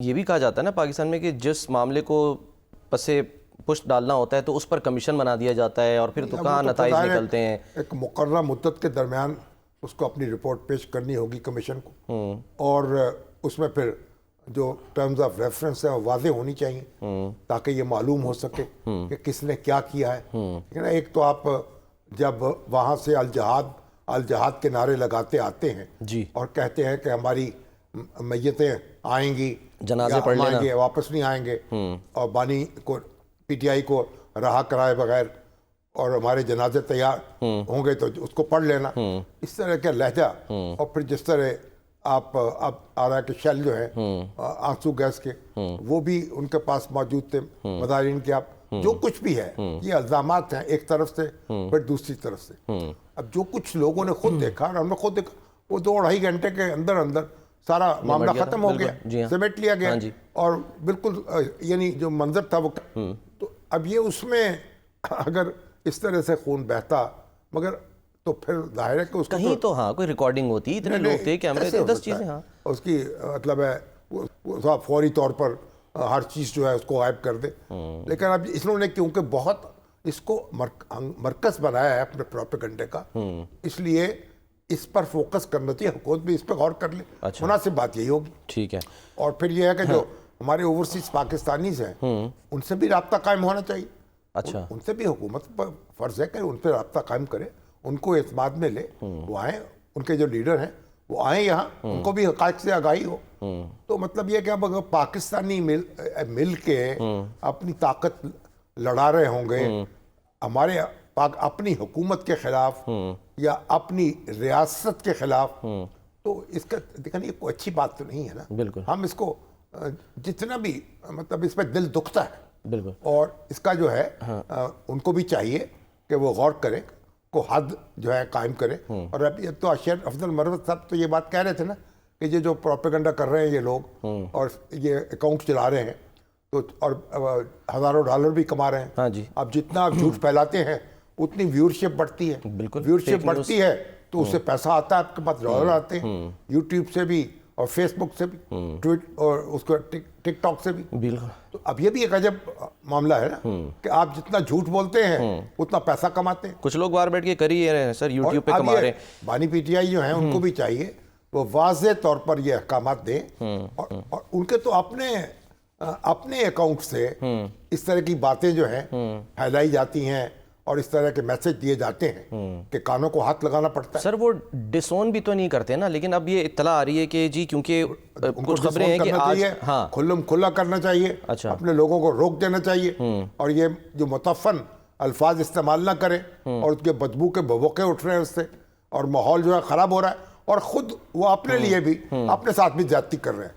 ये भी कहा जाता है ना पाकिस्तान में कि जिस मामले को पसे पुष्ट डालना होता है तो उस पर कमीशन बना दिया जाता है और फिर तो कहाँ नताइज निकलते हैं। एक मुकर्रर मुद्दत के दरमियान उसको अपनी रिपोर्ट पेश करनी होगी कमीशन को, और उसमें फिर जो टर्म्स ऑफ रेफरेंस है वो वाज़ेह होनी चाहिए ताकि ये मालूम हो सके कि किसने क्या किया है। ठीक है ना। एक तो आप जब वहाँ से अल जहाद के नारे लगाते आते हैं जी और कहते हैं कि हमारी मैयतें आएंगी, जनाजे पढ़ लेना, वापस नहीं आएंगे, और बानी को पीटीआई को रहा कराए बगैर और हमारे जनाजे तैयार होंगे तो उसको पढ़ लेना, इस तरह का लहजा। और फिर जिस तरह आप अब आ रहा है कि शेल जो है आंसू गैस के वो भी उनके पास मौजूद थे, मदारिन के, आप जो कुछ भी है ये इल्जामात हैं एक तरफ से, फिर दूसरी तरफ से। अब जो कुछ लोगों ने खुद देखा और हमने खुद देखा, वो 2-2.5 घंटे के अंदर अंदर सारा मामला खत्म हो गया, समेट लिया गया, और बिल्कुल यानी जो मंजर था वो। तो अब ये उसमें अगर इस तरह से खून बहता, मगर तो फिर जाहिर है कि उसको कहीं तो हाँ कोई रिकॉर्डिंग होती, इतने लोग थे कैमरे थे, 10 चीजें, हाँ उसकी मतलब है वो फौरी तौर पर हर चीज़ जो है उसको गायब कर दे। लेकिन अब इन्होंने क्योंकि बहुत इसको मरकज़ बनाया है अपने प्रोपेगेंडे का, इसलिए इस पर फोकस करना चाहिए, हुकूमत भी इस पर गौर कर ले। अच्छा। मुनासिब बात यही होगी। ठीक है। और फिर यह है कि जो हमारे ओवरसीज पाकिस्तानीज हैं उनसे भी राब्ता कायम होना चाहिए। अच्छा। उनसे भी हुकूमत पर फर्ज है कि उन पर राब्ता कायम करे, उनको एतमाद में ले, वो आए, उनके जो लीडर हैं वो आए यहाँ, उनको भी हक़ाइक़ से आगाही हो। तो मतलब ये कि अब अगर पाकिस्तानी मिल के अपनी ताकत लड़ा रहे होंगे हमारे अपनी हुकूमत के खिलाफ या अपनी रियासत के खिलाफ, तो इसका देखा नहीं, कोई अच्छी बात तो नहीं है ना। बिल्कुल। हम इसको जितना भी मतलब इस पर दिल दुखता है, बिल्कुल, और इसका जो है उनको भी चाहिए कि वो गौर करें, को हद जो है कायम करें। और अब ये तो शेख अफजल मरवत साहब तो ये बात कह रहे थे ना कि ये जो प्रोपेगेंडा कर रहे हैं ये लोग और ये अकाउंट चला रहे हैं तो और हज़ारों डॉलर भी कमा रहे हैं। हाँ जी। अब जितना आप झूठ फैलाते हैं उतनी व्यूअरशिप बढ़ती है। बिल्कुल, व्यूअरशिप बढ़ती है तो उससे पैसा आता है, आपके पास डॉलर आते हैं, यूट्यूब से भी और फेसबुक से भी, ट्वीट और उसको टिकटॉक से भी। बिल्कुल। तो अब ये भी एक अजब मामला है ना कि आप जितना झूठ बोलते हैं उतना पैसा कमाते हैं। कुछ लोग बाहर बैठ के कर ही रहे हैं सर, यूट्यूब पे कमा रहे हैं। बानी पीटीआई जो है उनको भी चाहिए वो वाज़े तौर पर ये अहकामात दें और उनके तो अपने अकाउंट से इस तरह की बातें जो हैं फैलाई जाती हैं और इस तरह के मैसेज दिए जाते हैं कि कानों को हाथ लगाना पड़ता है। सर वो डिसोन भी तो नहीं करते ना, लेकिन अब ये इत्तला आ रही है कि जी क्योंकि कुछ खबरें हैं कि आज हाँ खुल्लम खुल्ला करना चाहिए। अच्छा। अपने लोगों को रोक देना चाहिए और ये जो मुतफ़न अल्फाज इस्तेमाल ना करें और उसके बदबू के भवोके उठ रहे हैं उससे और माहौल जो है ख़राब हो रहा है और ख़ुद वो अपने लिए भी अपने साथ भी ज्यादती कर रहे हैं।